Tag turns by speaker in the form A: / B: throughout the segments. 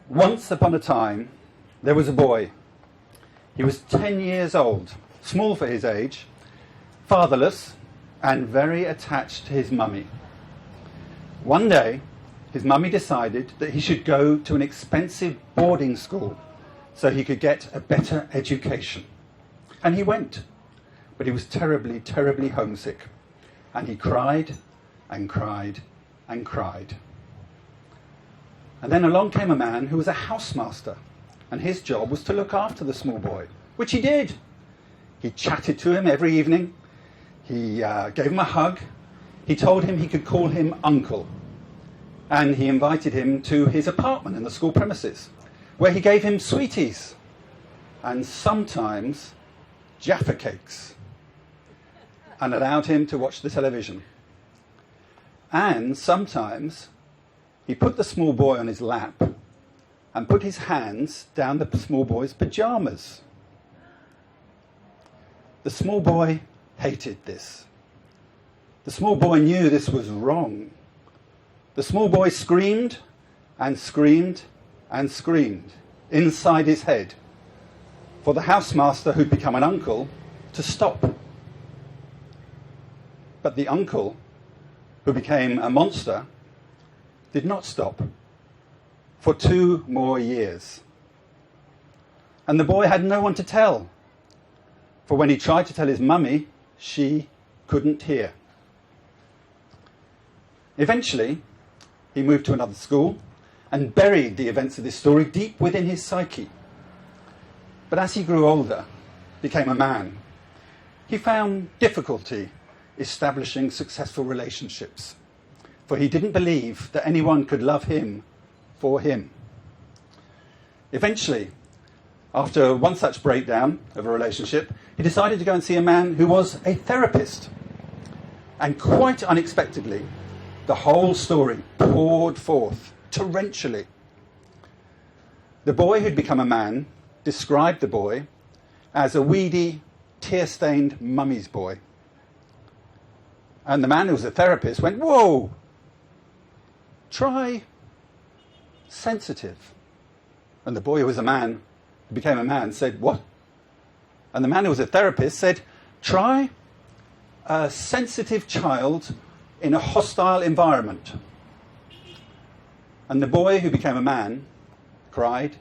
A: Once upon a time, there was a boy. He was 10 years old, small for his age, fatherless, and very attached to his mummy. One day, his mummy decided that he should go to an expensive boarding school so he could get a better education. And he went, but he was terribly, terribly homesick. And he cried and cried and cried. And then along came a man who was a housemaster, and his job was to look after the small boy, which he did. He chatted to him every evening. He gave him a hug. He told him he could call him uncle. And he invited him to his apartment in the school premises, where he gave him sweeties and sometimes Jaffa cakes, and allowed him to watch the television. And sometimes he put the small boy on his lap and put his hands down the small boy's pajamas. The small boy hated this. The small boy knew this was wrong. The small boy screamed and screamed and screamed inside his head for the housemaster, who'd become an uncle, to stop. But the uncle, who became a monster, did not stop for 2 more years. And the boy had no one to tell, for when he tried to tell his mummy, she couldn't hear. Eventually, he moved to another school and buried the events of this story deep within his psyche. But as he grew older, became a man, he found difficulty establishing successful relationships, for he didn't believe that anyone could love him for him. Eventually, after one such breakdown of a relationship, he decided to go and see a man who was a therapist. And quite unexpectedly, the whole story poured forth torrentially. The boy who'd become a man described the boy as a weedy, tear-stained mummy's boy. And the man who was a therapist went, "Whoa, try sensitive." And the boy who was a man, who became a man, said, "What?" And the man who was a therapist said, "Try a sensitive child in a hostile environment." And the boy who became a man cried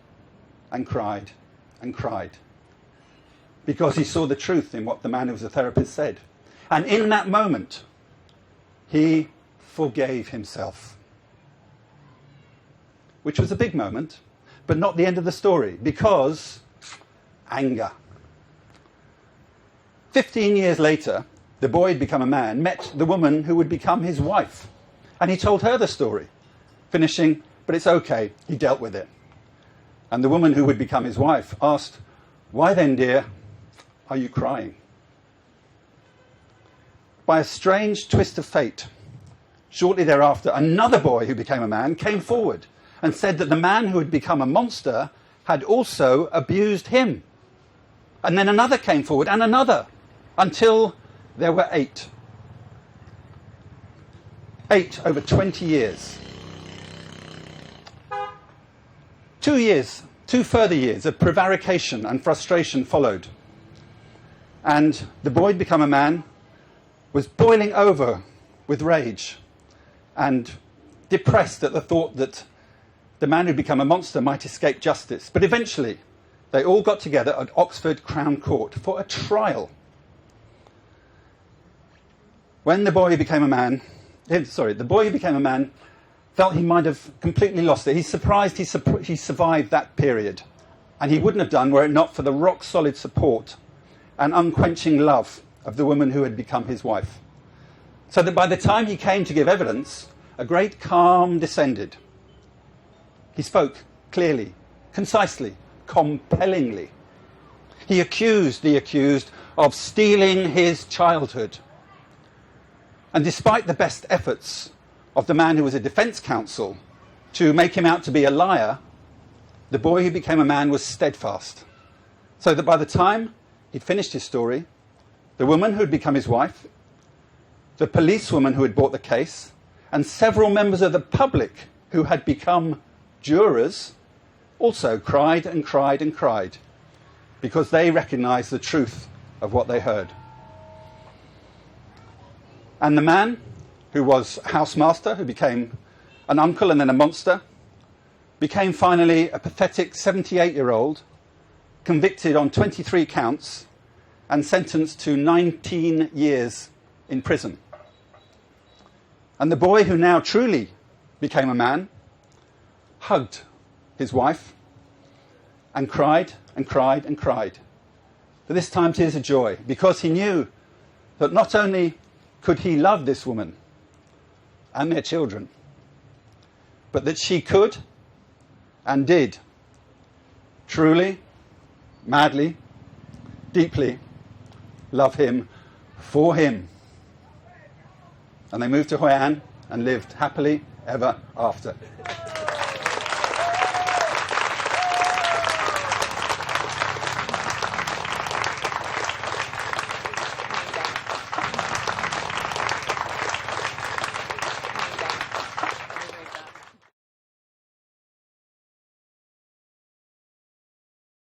A: and cried and cried, because he saw the truth in what the man who was a therapist said. And in that moment, he forgave himself. Which was a big moment, but not the end of the story, because anger. 15 years later, the boy had become a man, met the woman who would become his wife. And he told her the story, finishing, "But it's okay, he dealt with it." And the woman who would become his wife asked, "Why then, dear, are you crying?" By a strange twist of fate, shortly thereafter, another boy who became a man came forward and said that the man who had become a monster had also abused him. And then another came forward, and another, until there were 8. 8 over 20 years. 2 further years of prevarication and frustration followed. And the boy who'd become a man was boiling over with rage and depressed at the thought that the man who'd become a monster might escape justice. But eventually, they all got together at Oxford Crown Court for a trial. When the boy who became a man felt he might have completely lost it. He's surprised he survived that period. And he wouldn't have done were it not for the rock-solid support and unquenching love of the woman who had become his wife. So that by the time he came to give evidence, a great calm descended. He spoke clearly, concisely, compellingly. He accused the accused of stealing his childhood. And despite the best efforts of the man who was a defense counsel to make him out to be a liar, the boy who became a man was steadfast. So that by the time he'd finished his story, the woman who had become his wife the policewoman who had brought the case, and several members of the public who had become jurors also cried and cried and cried because they recognised the truth of what they heard. And the man who was housemaster, who became an uncle and then a monster, became finally a pathetic 78-year-old, convicted on 23 counts and sentenced to 19 years in prison. And the boy who now truly became a man hugged his wife and cried and cried and cried. But this time tears of joy, because he knew that not only could he love this woman and their children, but that she could and did truly, madly, deeply love him for him. And they moved to Hoi An and lived happily ever after.